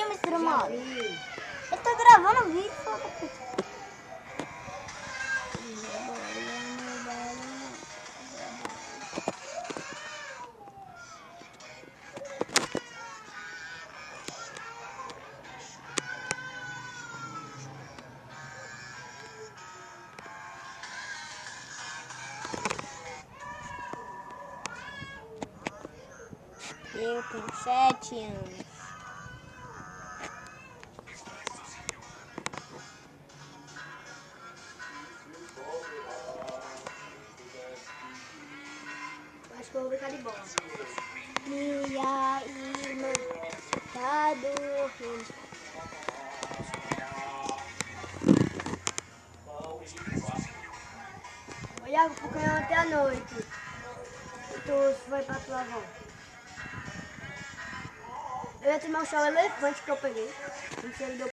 Mr. Mal. Eu tô gravando vídeo, filho da puta. Eu tenho 7 anos. Acho que eu vou brincar de bola. Minha irmã tá dormindo. Olha, vou ganhar até a noite. Tu vai pra tua avó. Eu ia tomar um chá elefante que eu peguei. Não sei, ele deu